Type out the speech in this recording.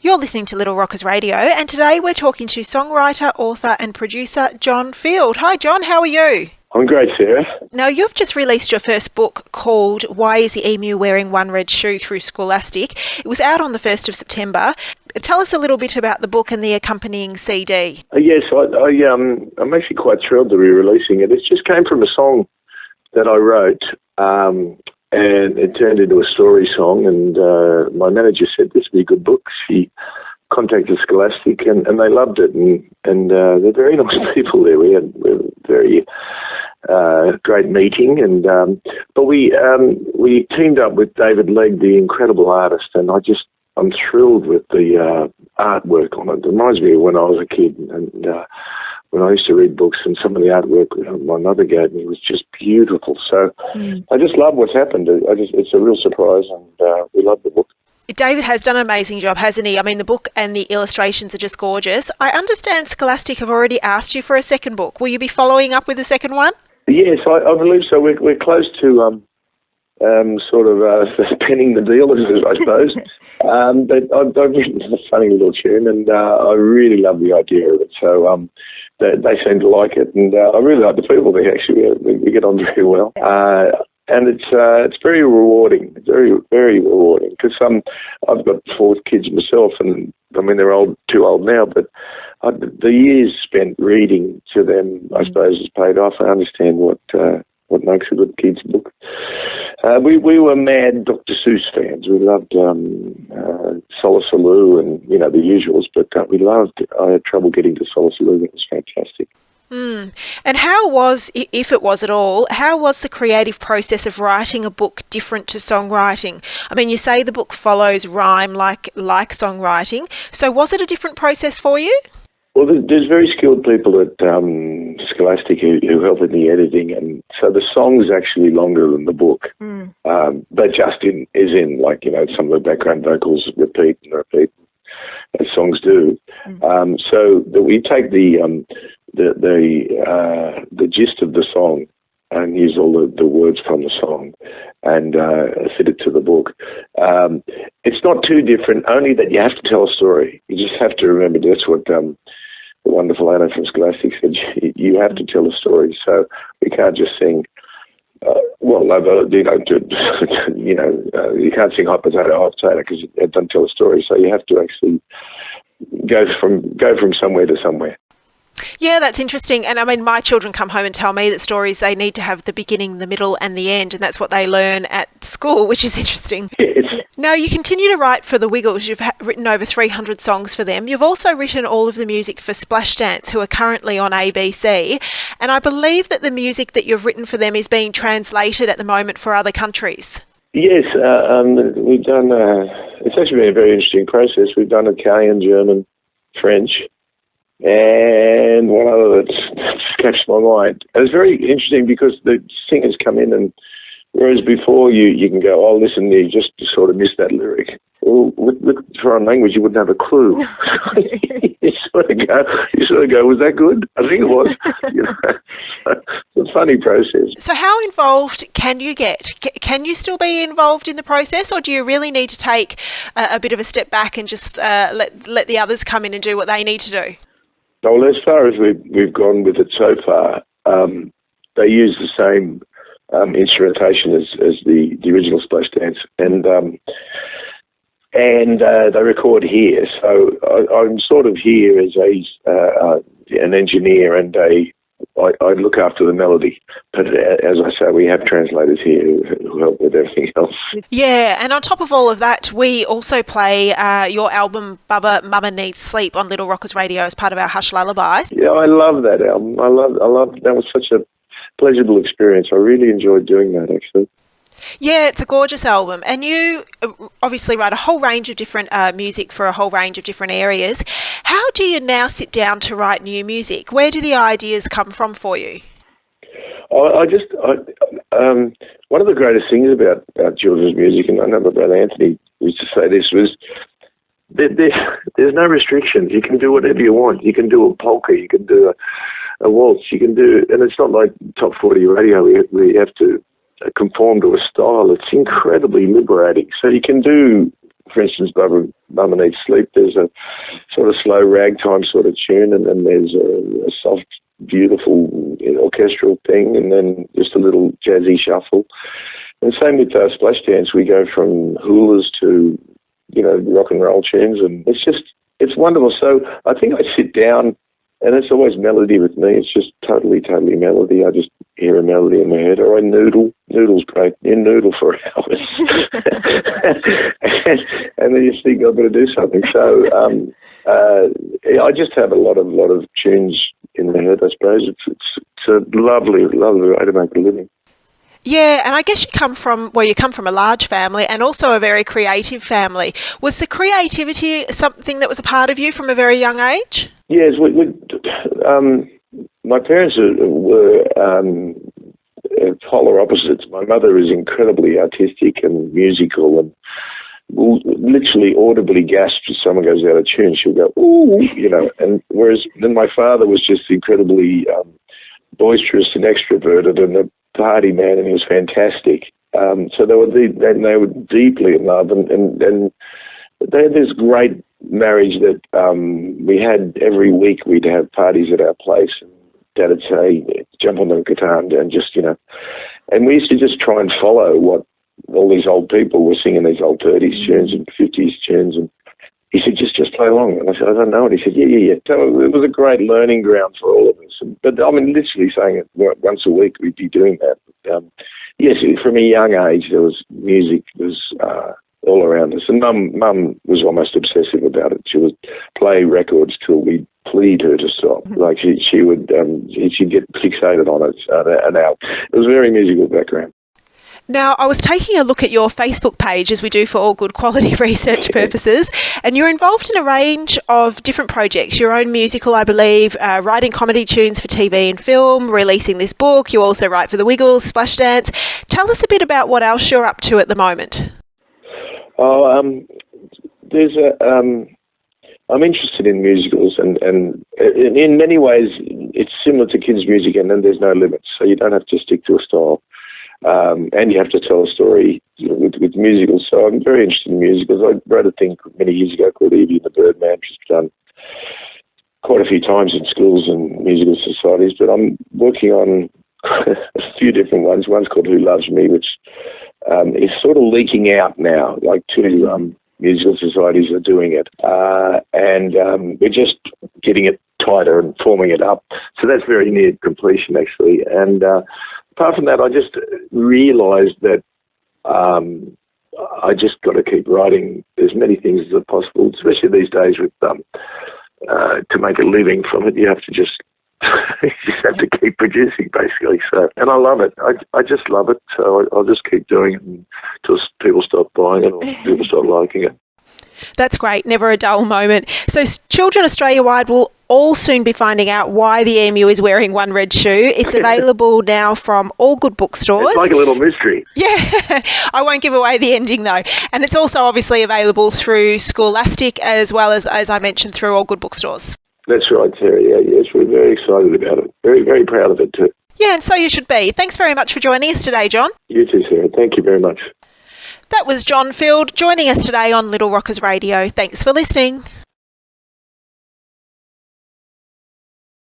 You're listening to Little Rockers Radio, and today we're talking to songwriter, author and producer John Field. Hi John, how are you? I'm great, Sarah. Now, you've just released your first book called Why is the Emu Wearing One Red Shoe through Scholastic. It was out on the 1st of September. Tell us a little bit about the book and the accompanying CD. Yes, I'm actually quite thrilled to be releasing it. It just came from a song that I wrote, and it turned into a story song, and my manager said this would be a good book. She contacted Scholastic, and they loved it, and they're very nice people there. We had a very great meeting, and but we teamed up with David Legg, the incredible artist, and I'm thrilled with the artwork on it. It reminds me of when I was a kid, and when I used to read books, and some of the artwork my mother gave me was just beautiful. So I just love what's happened. It's a real surprise, and we love the book. David has done an amazing job, hasn't he? I mean, the book and the illustrations are just gorgeous. I understand Scholastic have already asked you for a second book. Will you be following up with a second one? Yes, I believe so. We're close to penning the deal, I suppose. But I've written a funny little tune, and I really love the idea of it. So they seem to like it, and I really like the people there. Actually, we get on very well, and it's very rewarding. It's very, very rewarding because I've got 4 kids myself, and I mean they're too old now, but the years spent reading to them, I suppose, has paid off. I understand what makes a good kids book. We were mad Dr. Seuss fans. We loved Solosaloo and, the usuals, but I had trouble getting to Solosaloo. It was fantastic. And how was, if it was at all, how was the creative process of writing a book different to songwriting? I mean, you say the book follows rhyme like songwriting, so was it a different process for you? Well, there's very skilled people at Scholastic who help with the editing, and so the song's actually longer than the book. But just some of the background vocals repeat and repeat, as songs do. So that we take the gist of the song and use all the words from the song and fit it to the book. It's not too different, only that you have to tell a story. You just have to remember that's what the wonderful Anna from Scholastic said. You have to tell a story, so we can't just sing. You can't sing hot potato because it doesn't tell a story. So you have to actually go from somewhere to somewhere. Yeah, that's interesting. And I mean, my children come home and tell me that stories, they need to have the beginning, the middle and the end, and that's what they learn at school, which is interesting. Yes. Now, you continue to write for the Wiggles. You've written over 300 songs for them. You've also written all of the music for SplashDance, who are currently on ABC. And I believe that the music that you've written for them is being translated at the moment for other countries. Yes, we've done, it's actually been a very interesting process. We've done Italian, German, French, and one other that's catches my mind. And it's very interesting because the singers come in, and whereas before you can go, oh, listen, you just sort of missed that lyric. Well, with foreign language, you wouldn't have a clue. you sort of go, was that good? I think it was. It's a funny process. So how involved can you get? Can you still be involved in the process, or do you really need to take a bit of a step back and just let the others come in and do what they need to do? Well, as far as we've gone with it so far, they use the same instrumentation as the original SplashDance, and they record here. So I'm sort of here as an engineer, and I look after the melody. But as I say, we have translators here who help with everything else. Yeah, and on top of all of that, we also play your album Bubba Mamma Needs Sleep on Little Rockers Radio as part of our HUSH Lullabies. Yeah, I love that album. I love that was such a pleasurable experience. I really enjoyed doing that, actually. Yeah, it's a gorgeous album, and you obviously write a whole range of different music for a whole range of different areas. How do you now sit down to write new music? Where do the ideas come from for you? One of the greatest things about children's music, and I know my brother Anthony used to say this, was there's no restrictions. You can do whatever you want. You can do a polka, you can do a waltz, you can do, and it's not like top 40 radio where you have to conform to a style. It's incredibly liberating. So you can do, for instance, Bubba Mamma Needs Sleep, there's a sort of slow ragtime sort of tune, and then there's a soft, beautiful orchestral thing, and then just a little jazzy shuffle. And same with SplashDance, we go from hulas to, rock and roll tunes, and it's wonderful. So I think I sit down, and it's always melody with me. It's just totally melody. I just hear a melody in my head, or I noodle. Noodle's great. You noodle for hours. and then you think, I've got to do something. So I just have a lot of tunes in my head, I suppose. It's a lovely way to make a living. Yeah, and I guess you come from a large family and also a very creative family. Was the creativity something that was a part of you from a very young age? Yes, my parents were polar opposites. My mother is incredibly artistic and musical, and will literally audibly gasp if someone goes out of tune. She'll go, ooh, and whereas then my father was just incredibly boisterous and extroverted and a party man, and he was fantastic. So they were deeply in love, and they had this great marriage that we had every week. We'd have parties at our place, and Dad would say, jump on the guitar and just, and we used to just try and follow what all these old people were singing, these old 30s tunes and 50s tunes, and he said, just play along. And I said, I don't know. And he said, yeah. So it was a great learning ground for all of us. But I mean, literally saying it once a week, we'd be doing that. But, yes, from a young age, there was music was all around us. And Mum was almost obsessive about it. She would play records till we'd plead her to stop. Like she'd get fixated on it. And out. It was a very musical background. Now, I was taking a look at your Facebook page, as we do for all good quality research purposes, and you're involved in a range of different projects. Your own musical, I believe, writing comedy tunes for TV and film, releasing this book. You also write for the Wiggles, SplashDance. Tell us a bit about what else you're up to at the moment. I'm interested in musicals, and in many ways it's similar to kids' music, and then there's no limits, so you don't have to stick to a style. And you have to tell a story with musicals. So I'm very interested in musicals. I wrote a thing many years ago called Evie and the Birdman, which is done quite a few times in schools and musical societies. But I'm working on a few different ones. One's called Who Loves Me, which is sort of leaking out now. Like two musical societies are doing it. And we're just getting it tighter and forming it up. So that's very near completion, actually. And apart from that, I just realised that I just got to keep writing as many things as possible, especially these days with to make a living from it. You have to just keep producing, basically. So, and I love it. I just love it. So I'll just keep doing it until people stop buying it or people start liking it. That's great. Never a dull moment. So Children Australia-wide will all soon be finding out why the emu is wearing one red shoe. It's available now from all good bookstores. It's like a little mystery. Yeah. I won't give away the ending, though. And it's also obviously available through Scholastic as well as I mentioned, through all good bookstores. That's right, Sarah. Yeah, yes, we're very excited about it. Very, very proud of it too. Yeah, and so you should be. Thanks very much for joining us today, John. You too, Sarah. Thank you very much. That was John Field joining us today on Little Rockers Radio. Thanks for listening.